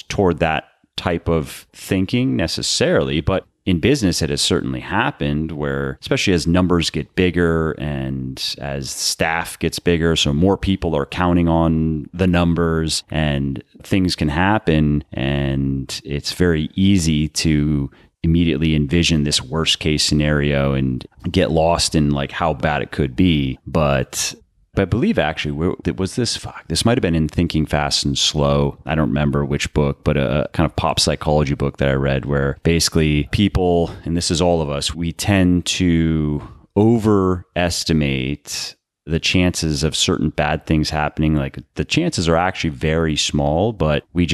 Speaker 1: toward that type of thinking necessarily, but in business, it has certainly happened where, especially as numbers get bigger and as staff gets bigger, so more people are counting on the numbers and things can happen. And it's very easy to immediately envision this worst case scenario and get lost in like how bad it could be. But I believe actually, this might have been in Thinking Fast and Slow. I don't remember which book, but a kind of pop psychology book that I read where basically people, and this is all of us, we tend to overestimate the chances of certain bad things happening. Like the chances are actually very small, but we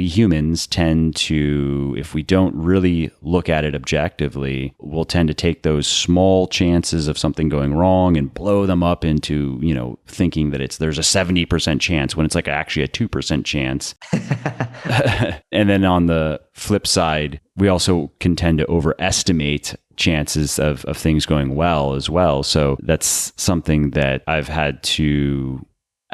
Speaker 1: humans tend to, if we don't really look at it objectively, we'll tend to take those small chances of something going wrong and blow them up into, thinking that there's a 70% chance when it's like actually a 2% chance. And then on the flip side, we also can tend to overestimate chances of things going well as well. So that's something that I've had to,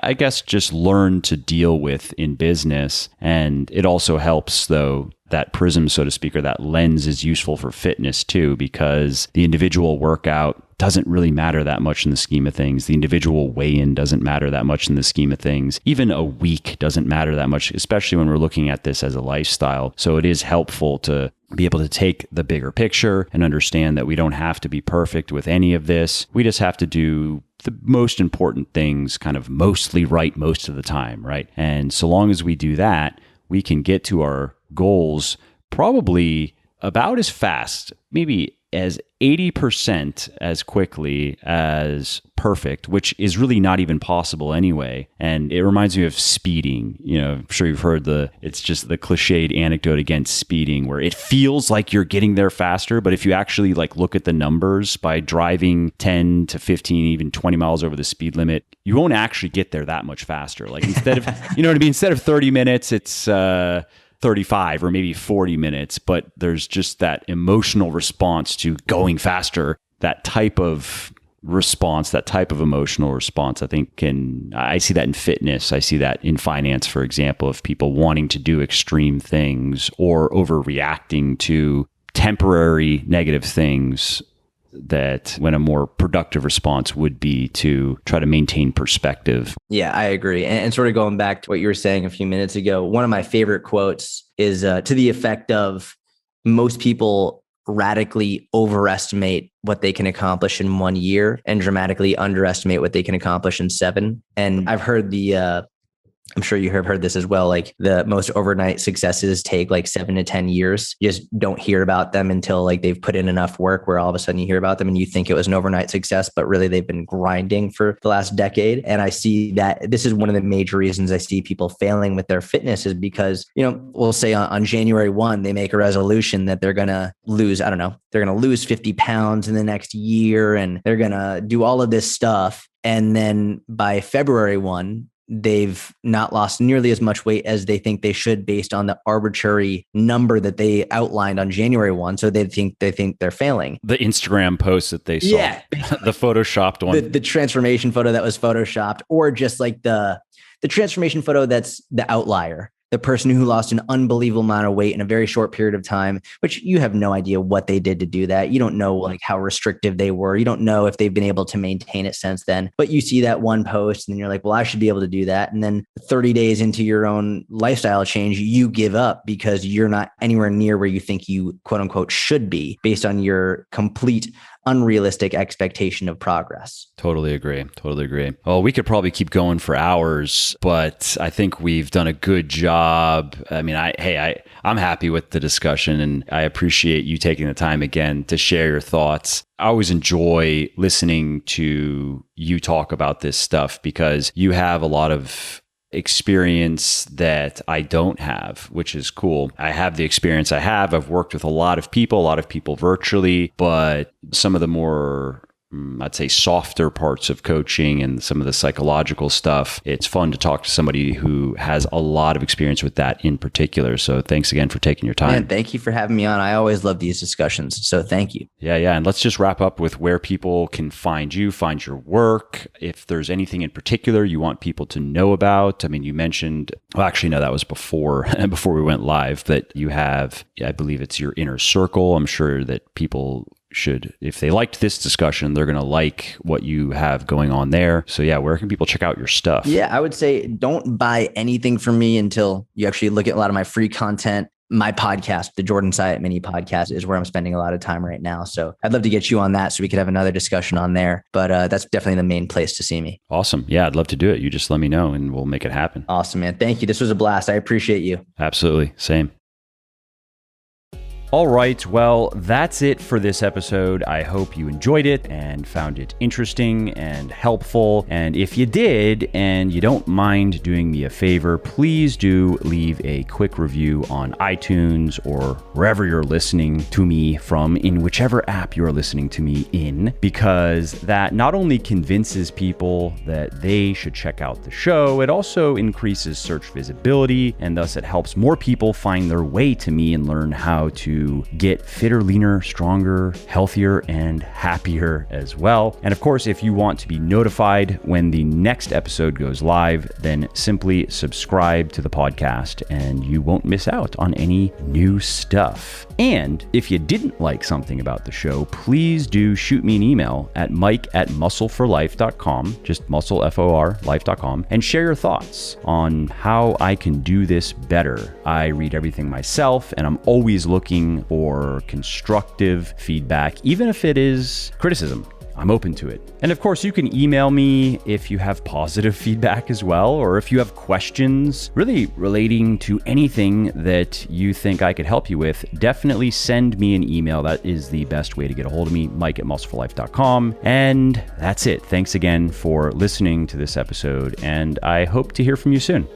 Speaker 1: I guess, just learn to deal with in business. And it also helps, though, that prism, so to speak, or that lens is useful for fitness too, because the individual workout doesn't really matter that much in the scheme of things. The individual weigh-in doesn't matter that much in the scheme of things. Even a week doesn't matter that much, especially when we're looking at this as a lifestyle. So it is helpful to be able to take the bigger picture and understand that we don't have to be perfect with any of this. We just have to do the most important things kind of mostly right most of the time, right? And so long as we do that, we can get to our goals probably about as fast, maybe as 80% as quickly as perfect, which is really not even possible anyway. And it reminds me of speeding. I'm sure you've heard it's just the cliched anecdote against speeding, where it feels like you're getting there faster, but if you actually look at the numbers, by driving 10 to 15, even 20 miles over the speed limit, you won't actually get there that much faster. Instead of, instead of 30 minutes, it's 35 or maybe 40 minutes, but there's just that emotional response to going faster. That type of response, that type of emotional response, I think I see that in fitness. I see that in finance, for example, of people wanting to do extreme things or overreacting to temporary negative things, that when a more productive response would be to try to maintain perspective.
Speaker 2: Yeah, I agree. And sort of going back to what you were saying a few minutes ago, one of my favorite quotes is to the effect of, most people radically overestimate what they can accomplish in 1 year and dramatically underestimate what they can accomplish in 7. And I've heard I'm sure you have heard this as well. The most overnight successes take 7 to 10 years. You just don't hear about them until they've put in enough work, where all of a sudden you hear about them and you think it was an overnight success, but really they've been grinding for the last decade. And I see that this is one of the major reasons I see people failing with their fitness, is because, we'll say on January 1, they make a resolution that they're going to lose, they're going to lose 50 pounds in the next year, and they're going to do all of this stuff. And then by February 1, they've not lost nearly as much weight as they think they should, based on the arbitrary number that they outlined on January 1. So they think they're failing.
Speaker 1: The Instagram post that they saw, the photoshopped one,
Speaker 2: the transformation photo that was photoshopped, or just the transformation photo that's the outlier. The person who lost an unbelievable amount of weight in a very short period of time, which you have no idea what they did to do that. You don't know how restrictive they were. You don't know if they've been able to maintain it since then, but you see that one post and then you're like, well, I should be able to do that. And then 30 days into your own lifestyle change, you give up because you're not anywhere near where you think you quote unquote should be, based on your complete unrealistic expectation of progress.
Speaker 1: Totally agree. Well, we could probably keep going for hours, but I think we've done a good job. I mean, I'm happy with the discussion, and I appreciate you taking the time again to share your thoughts. I always enjoy listening to you talk about this stuff, because you have a lot of experience that I don't have, which is cool. I have the experience I have. I've worked with a lot of people virtually, but some of the more, I'd say, softer parts of coaching and some of the psychological stuff, it's fun to talk to somebody who has a lot of experience with that in particular. So thanks again for taking your time.
Speaker 2: Man, thank you for having me on. I always love these discussions. So thank you.
Speaker 1: Yeah. And let's just wrap up with where people can find you, find your work. If there's anything in particular you want people to know about. I mean, you mentioned, well, actually, no, that was before we went live, but you have, I believe it's your inner circle. I'm sure that people should, if they liked this discussion, they're going to like what you have going on there. So yeah, where can people check out your stuff?
Speaker 2: Yeah, I would say don't buy anything from me until you actually look at a lot of my free content. My podcast, the Jordan Syatt mini podcast, is where I'm spending a lot of time right now. So I'd love to get you on that so we could have another discussion on there. But that's definitely the main place to see me.
Speaker 1: Awesome. Yeah, I'd love to do it. You just let me know and we'll make it happen.
Speaker 2: Awesome, man. Thank you. This was a blast. I appreciate you.
Speaker 1: Absolutely. Same. All right, well, that's it for this episode. I hope you enjoyed it and found it interesting and helpful. And if you did, and you don't mind doing me a favor, please do leave a quick review on iTunes or wherever you're listening to me from, in whichever app you're listening to me in, because that not only convinces people that they should check out the show, it also increases search visibility, and thus it helps more people find their way to me and learn how to get fitter, leaner, stronger, healthier, and happier as well. And of course, if you want to be notified when the next episode goes live, then simply subscribe to the podcast and you won't miss out on any new stuff. And if you didn't like something about the show, please do shoot me an email at mike@muscleforlife.com, just muscle, F-O-R, life.com, and share your thoughts on how I can do this better. I read everything myself, and I'm always looking for constructive feedback, even if it is criticism. I'm open to it. And of course, you can email me if you have positive feedback as well, or if you have questions really relating to anything that you think I could help you with, definitely send me an email. That is the best way to get a hold of me, mike@muscleforlife.com. And that's it. Thanks again for listening to this episode, and I hope to hear from you soon.